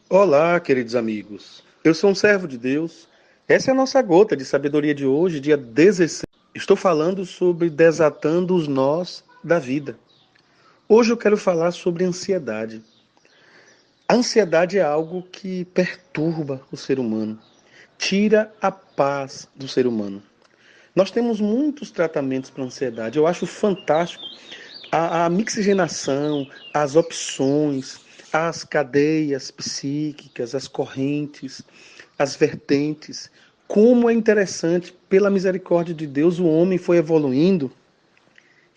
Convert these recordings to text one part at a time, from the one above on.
Olá, queridos amigos. Eu sou um servo de Deus. Essa é a nossa gota de sabedoria de hoje, dia 16. Estou falando sobre desatando os nós da vida. Hoje eu quero falar sobre ansiedade. A ansiedade é algo que perturba o ser humano, tira a paz do ser humano. Nós temos muitos tratamentos para ansiedade. Eu acho fantástico a mixigenação, as opções, as cadeias psíquicas, as correntes, as vertentes. Como é interessante, pela misericórdia de Deus, o homem foi evoluindo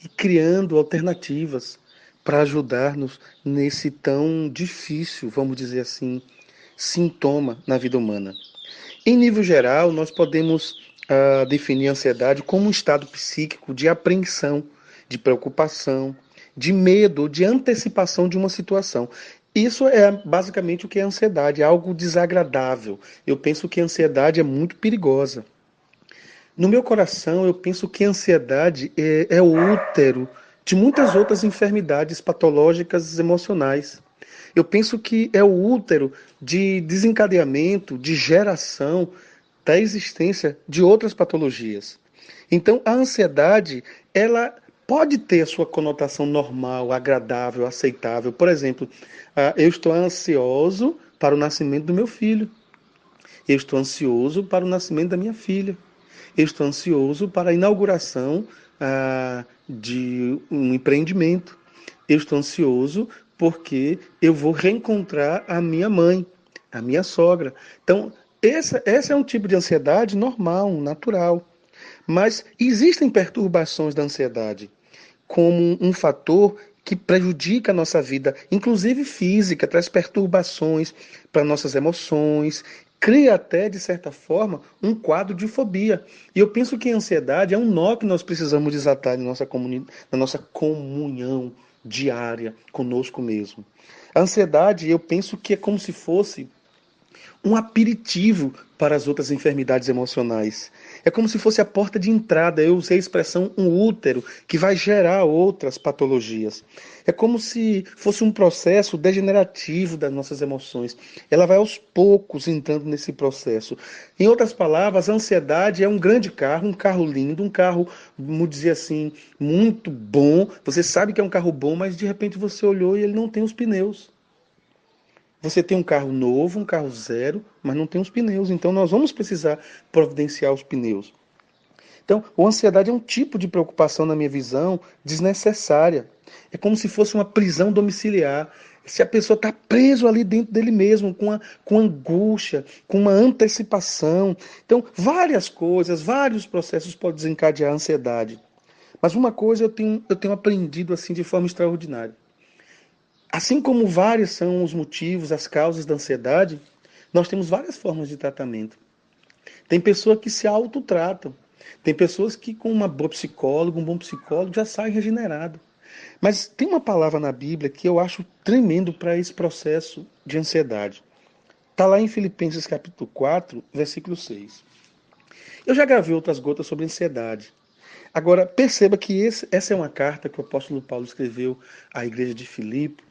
e criando alternativas para ajudar-nos nesse tão difícil, vamos dizer assim, sintoma na vida humana. Em nível geral, nós podemos definir a ansiedade como um estado psíquico de apreensão, de preocupação, de medo, de antecipação de uma situação. Isso é basicamente o que é ansiedade, é algo desagradável. Eu penso que a ansiedade é muito perigosa. No meu coração, eu penso que a ansiedade é o útero de muitas outras enfermidades patológicas emocionais. Eu penso que é o útero de desencadeamento, de geração da existência de outras patologias. Então, a ansiedade, ela pode ter a sua conotação normal, agradável, aceitável. Por exemplo, eu estou ansioso para o nascimento do meu filho. Eu estou ansioso para o nascimento da minha filha. Eu estou ansioso para a inauguração de um empreendimento. Eu estou ansioso porque eu vou reencontrar a minha mãe, a minha sogra. Então, essa é um tipo de ansiedade normal, natural. Mas existem perturbações da ansiedade como um fator que prejudica a nossa vida, inclusive física, traz perturbações para nossas emoções, cria até, de certa forma, um quadro de fobia. E eu penso que a ansiedade é um nó que nós precisamos desatar na nossa comunhão diária conosco mesmo. A ansiedade, eu penso que é como se fosse um aperitivo para as outras enfermidades emocionais. É como se fosse a porta de entrada. Eu usei a expressão um útero que vai gerar outras patologias. É como se fosse um processo degenerativo das nossas emoções. Ela vai aos poucos entrando nesse processo. Em outras palavras, a ansiedade é um grande carro, um carro lindo, um carro, vamos dizer assim, muito bom. Você sabe que é um carro bom, mas de repente você olhou e ele não tem os pneus. Você tem um carro novo, um carro zero, mas não tem os pneus. Então nós vamos precisar providenciar os pneus. Então, a ansiedade é um tipo de preocupação, na minha visão, desnecessária. É como se fosse uma prisão domiciliar. Se a pessoa está preso ali dentro dele mesmo, com angústia, com uma antecipação. Então, várias coisas, vários processos podem desencadear a ansiedade. Mas uma coisa eu tenho aprendido assim de forma extraordinária. Assim como vários são os motivos, as causas da ansiedade, nós temos várias formas de tratamento. Tem pessoas que se autotratam. Tem pessoas que com uma boa psicóloga, um bom psicólogo, já sai regenerado. Mas tem uma palavra na Bíblia que eu acho tremendo para esse processo de ansiedade. Está lá em Filipenses capítulo 4, versículo 6. Eu já gravei outras gotas sobre ansiedade. Agora, perceba que essa é uma carta que o apóstolo Paulo escreveu à igreja de Filipe,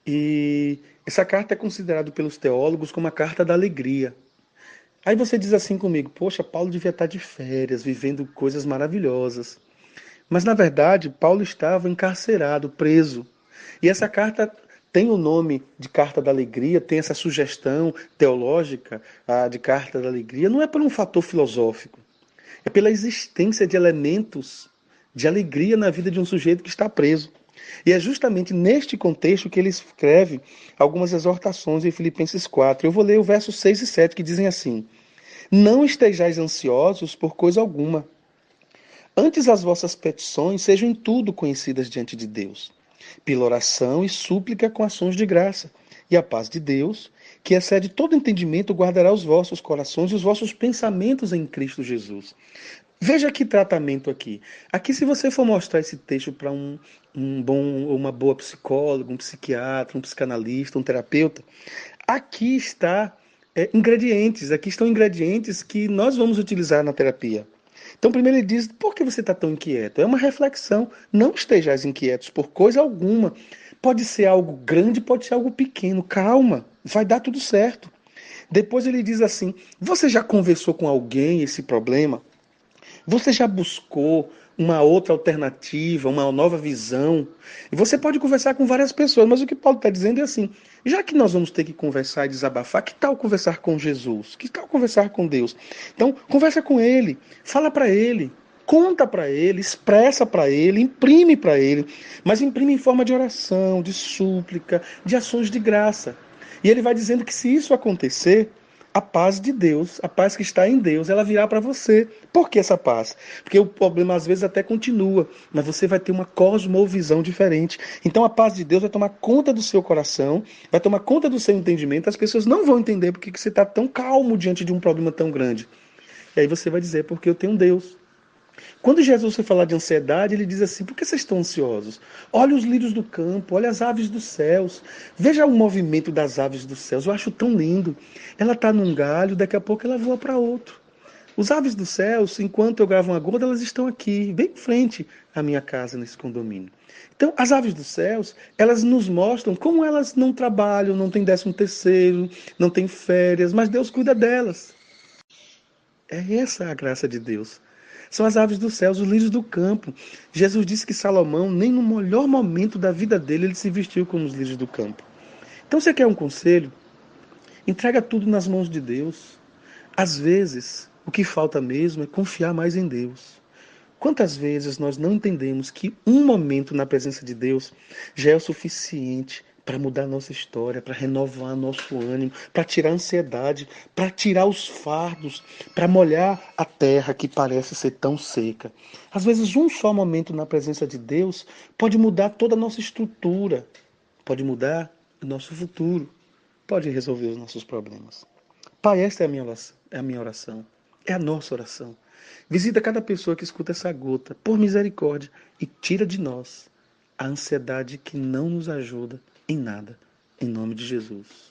e essa carta é considerada pelos teólogos como a carta da alegria. Aí você diz assim comigo, poxa, Paulo devia estar de férias, vivendo coisas maravilhosas. Mas na verdade, Paulo estava encarcerado, preso. E essa carta tem o nome de Carta da Alegria, tem essa sugestão teológica de Carta da Alegria, não é por um fator filosófico, é pela existência de elementos de alegria na vida de um sujeito que está preso. E é justamente neste contexto que ele escreve algumas exortações em Filipenses 4. Eu vou ler o verso 6 e 7 que dizem assim: Não estejais ansiosos por coisa alguma. Antes as vossas petições sejam em tudo conhecidas diante de Deus, pela oração e súplica com ações de graça. E a paz de Deus, que excede todo entendimento, guardará os vossos corações e os vossos pensamentos em Cristo Jesus. Veja que tratamento aqui. Aqui, se você for mostrar esse texto para um bom ou uma boa psicóloga, um psiquiatra, um psicanalista, um terapeuta, aqui está ingredientes, aqui estão ingredientes que nós vamos utilizar na terapia. Então, primeiro ele diz, por que você está tão inquieto? É uma reflexão. Não estejais inquietos por coisa alguma. Pode ser algo grande, pode ser algo pequeno. Calma. vai dar tudo certo. Depois ele diz assim: você já conversou com alguém esse problema? Você já buscou uma outra alternativa, uma nova visão? E você pode conversar com várias pessoas, mas o que Paulo está dizendo é assim: já que nós vamos ter que conversar e desabafar, que tal conversar com Jesus? Que tal conversar com Deus? Então, conversa com Ele, fala para Ele, conta para Ele, expressa para Ele, imprime para Ele, mas imprime em forma de oração, de súplica, de ações de graça. E ele vai dizendo que se isso acontecer, a paz de Deus, a paz que está em Deus, ela virá para você. Por que essa paz? Porque o problema às vezes até continua, mas você vai ter uma cosmovisão diferente. Então a paz de Deus vai tomar conta do seu coração, vai tomar conta do seu entendimento. As pessoas não vão entender porque que você está tão calmo diante de um problema tão grande. E aí você vai dizer, porque eu tenho um Deus. Quando Jesus foi falar de ansiedade, ele diz assim: por que vocês estão ansiosos? Olha os lírios do campo, olha as aves dos céus. Veja o movimento das aves dos céus. Eu acho tão lindo. Ela está num galho, daqui a pouco ela voa para outro. Os aves dos céus, enquanto eu gravo uma gorda, elas estão aqui, bem em frente à minha casa, nesse condomínio. Então, as aves dos céus, elas nos mostram como elas não trabalham, não têm 13º, não têm férias, mas Deus cuida delas. É essa a graça de Deus. São as aves dos céus, os lírios do campo. Jesus disse que Salomão, nem no melhor momento da vida dele, ele se vestiu como os lírios do campo. Então, você quer um conselho? Entrega tudo nas mãos de Deus. Às vezes, o que falta mesmo é confiar mais em Deus. Quantas vezes nós não entendemos que um momento na presença de Deus já é o suficiente para mudar a nossa história, para renovar nosso ânimo, para tirar a ansiedade, para tirar os fardos, para molhar a terra que parece ser tão seca. Às vezes, um só momento na presença de Deus pode mudar toda a nossa estrutura, pode mudar o nosso futuro, pode resolver os nossos problemas. Pai, esta é a minha oração, é a nossa oração. Visita cada pessoa que escuta essa gota, por misericórdia, e tira de nós a ansiedade que não nos ajuda em nada. Em nome de Jesus.